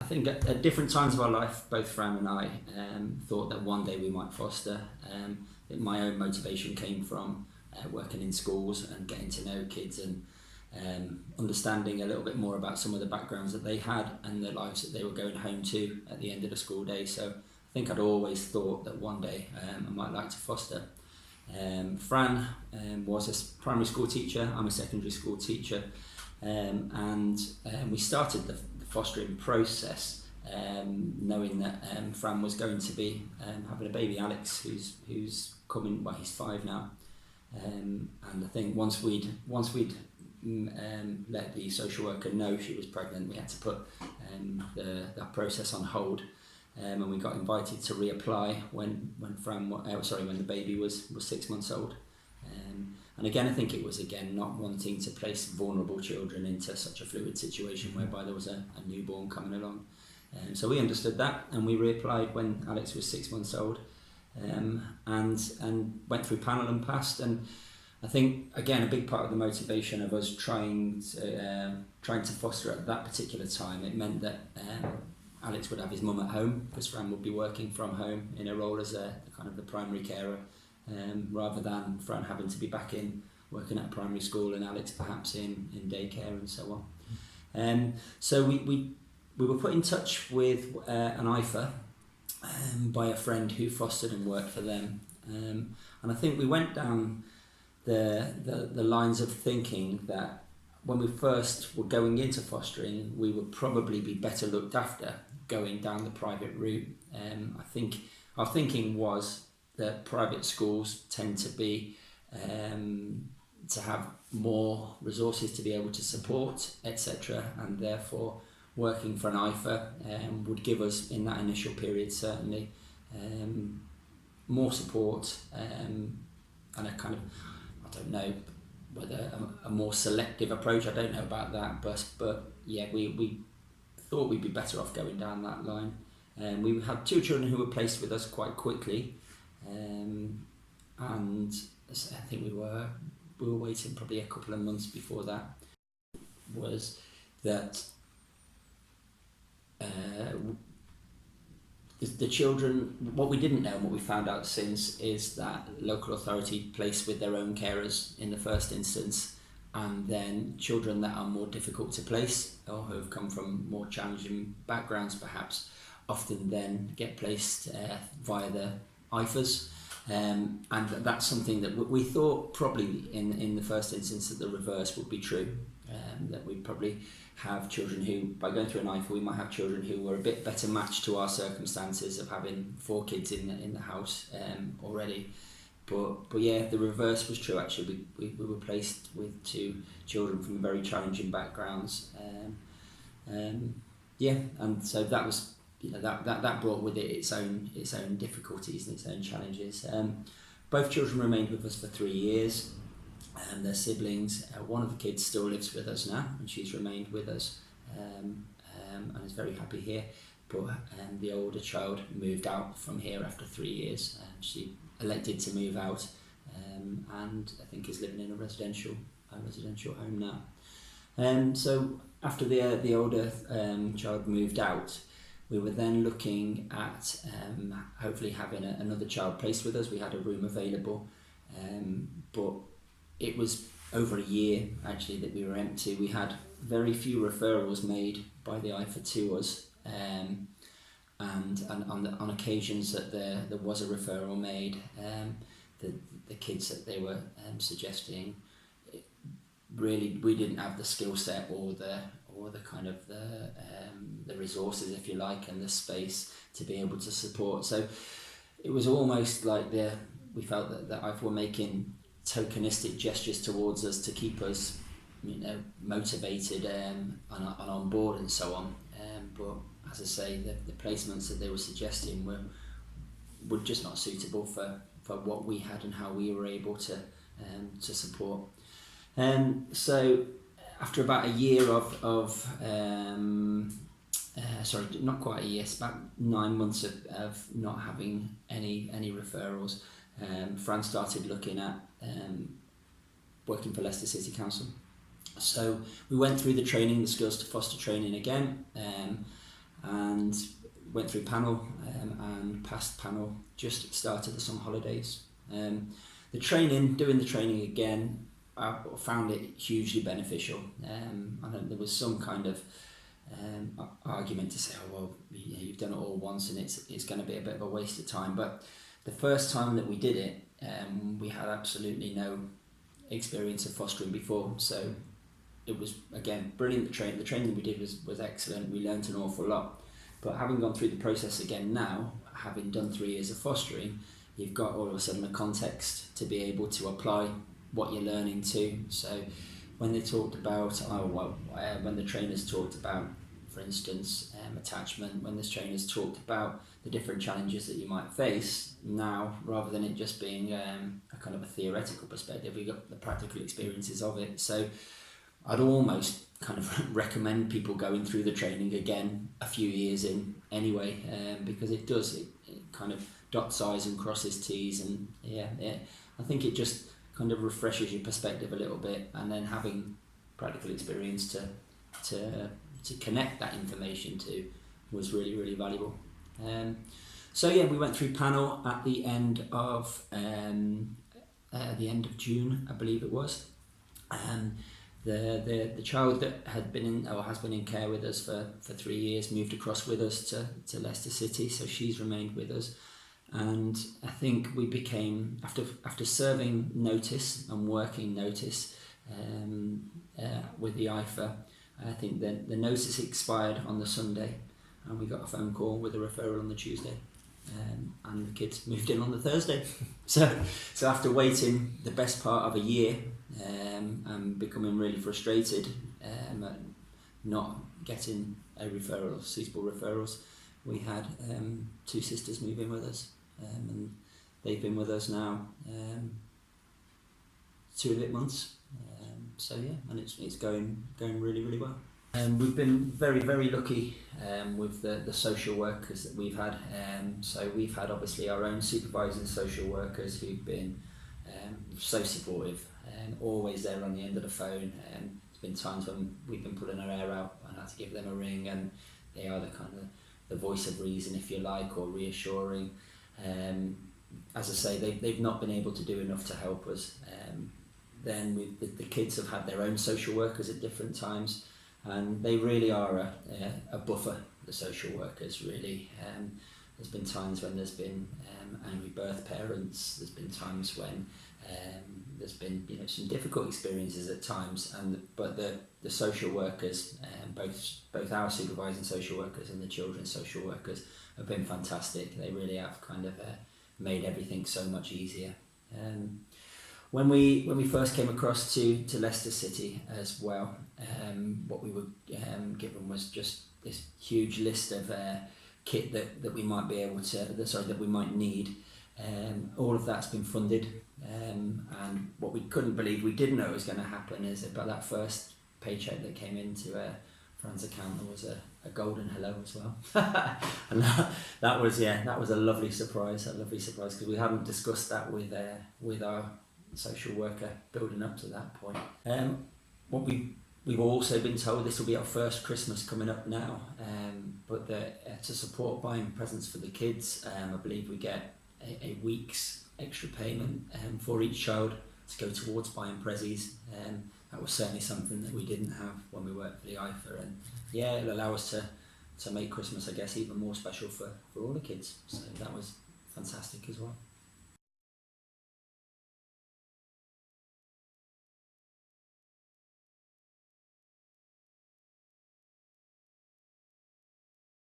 I think at different times of our life, both Fran and I thought that one day we might foster. That my own motivation came from working in schools and getting to know kids and understanding a little bit more about some of the backgrounds that they had and the lives that they were going home to at the end of the school day. So I think I'd always thought that one day I might like to foster. Fran was a primary school teacher, I'm a secondary school teacher, and we started the fostering process knowing that Fran was going to be having a baby, Alex, who's coming, well, he's 5 now, and I think once we'd let the social worker know she was pregnant, we had to put that process on hold. And we got invited to reapply when the baby was 6 months old. And again, I think it was not wanting to place vulnerable children into such a fluid situation whereby there was a newborn coming along. So we understood that, and we reapplied when Alex was 6 months old, and went through panel and passed. And I think again a big part of the motivation of us trying to foster at that particular time, it meant that Alex would have his mum at home because Fran would be working from home in a role as a kind of the primary carer, rather than Fran having to be back in working at a primary school and Alex perhaps in daycare and so on. So we were put in touch with an IFA by a friend who fostered and worked for them, and I think we went down the lines of thinking that when we first were going into fostering, we would probably be better looked after going down the private route. I think our thinking was that private schools tend to be to have more resources to be able to support, etc., and therefore working for an IFA would give us in that initial period certainly more support and a kind of, I don't know whether a more selective approach, I don't know about that, but yeah, we thought we'd be better off going down that line. We had 2 children who were placed with us quite quickly, and I think we were waiting probably a couple of months before that. Was that the children, what we didn't know and what we found out since is that local authority place with their own carers in the first instance, and then children that are more difficult to place or who have come from more challenging backgrounds perhaps often then get placed via the IFAs, and that's something that we thought probably in the first instance that the reverse would be true, that we'd probably have children who, by going through an IFA, we might have children who were a bit better matched to our circumstances of having 4 kids in the house already. But yeah, the reverse was true actually. We were placed with 2 children from very challenging backgrounds. Yeah, and so that was, that brought with it its own difficulties and its own challenges. Both children remained with us for 3 years. And their siblings, one of the kids still lives with us now, and she's remained with us and is very happy here. But the older child moved out from here after 3 years. She elected to move out, and I think is living in a residential home now. So after the older child moved out, we were then looking at hopefully having another child placed with us. We had a room available, but it was over a year actually that we were empty. We had very few referrals made by the IFA to us, and on occasions that there was a referral made, the kids that they were suggesting, really we didn't have the skill set or the kind of the resources, if you like, and the space to be able to support. So it was almost like we felt that the IFA were making tokenistic gestures towards us to keep us, motivated and on board and so on. But as I say, the placements that they were suggesting were just not suitable for what we had and how we were able to support. So after about a year sorry, not quite a year, it's about 9 months of not having any referrals, Fran started looking at working for Leicester City Council. So we went through the training, the Skills to Foster training again, and went through panel and passed panel just at the start of the summer holidays. Doing the training again, I found it hugely beneficial. I know there was some kind of argument to say, oh well, you've done it all once and it's going to be a bit of a waste of time. But the first time that we did it, we had absolutely no experience of fostering before, so it was again brilliant. The training we did was excellent. We learnt an awful lot. But having gone through the process again now, having done 3 years of fostering, you've got all of a sudden a context to be able to apply what you're learning to. So when they talked about, when the trainers talked about, for instance, attachment, when the trainers talked about the different challenges that you might face, now, rather than it just being a kind of a theoretical perspective, we got the practical experiences of it. So I'd almost kind of recommend people going through the training again a few years in anyway, because it kind of dots I's and crosses T's, and I think it just kind of refreshes your perspective a little bit, and then having practical experience to connect that information to was really, really valuable. We went through panel at the end of June, I believe it was. The child that had been in or has been in care with us for 3 years moved across with us to Leicester City, so she's remained with us. And I think we became, after serving notice and working notice with the IFA, I think the notice expired on the Sunday, and we got a phone call with a referral on the Tuesday, and the kids moved in on the Thursday. So after waiting the best part of a year and becoming really frustrated at not getting suitable referrals, we had 2 sisters move in with us, and they've been with us now 2 months. And it's going really, really well. We've been very, very lucky with the social workers that we've had. So we've had obviously our own supervising social workers who've been so supportive and always there on the end of the phone. There's been times when we've been pulling our hair out and had to give them a ring, and they are the kind of the voice of reason, if you like, or reassuring. As I say, they've not been able to do enough to help us. Then the kids have had their own social workers at different times, and they really are a buffer, the social workers, really. There's been times when there's been angry birth parents, there's been times when there's been some difficult experiences at times, but the social workers, both our supervising social workers and the children's social workers, have been fantastic. They really have kind of made everything so much easier. When we first came across to Leicester City as well, what we were given was just this huge list of kit that we might be able to, that we might need. All of that's been funded, and what we couldn't believe, we didn't know it was going to happen, is about that first paycheck that came into Fran's account, there was a golden hello as well. And that was a lovely surprise, because we hadn't discussed that with our social worker building up to that point. What we've also been told, this will be our first Christmas coming up now, but to support buying presents for the kids, I believe we get a week's extra payment for each child to go towards buying prezzies. That was certainly something that we didn't have when we worked for the IFA, and it'll allow us to make Christmas, I guess, even more special for all the kids. So that was fantastic as well.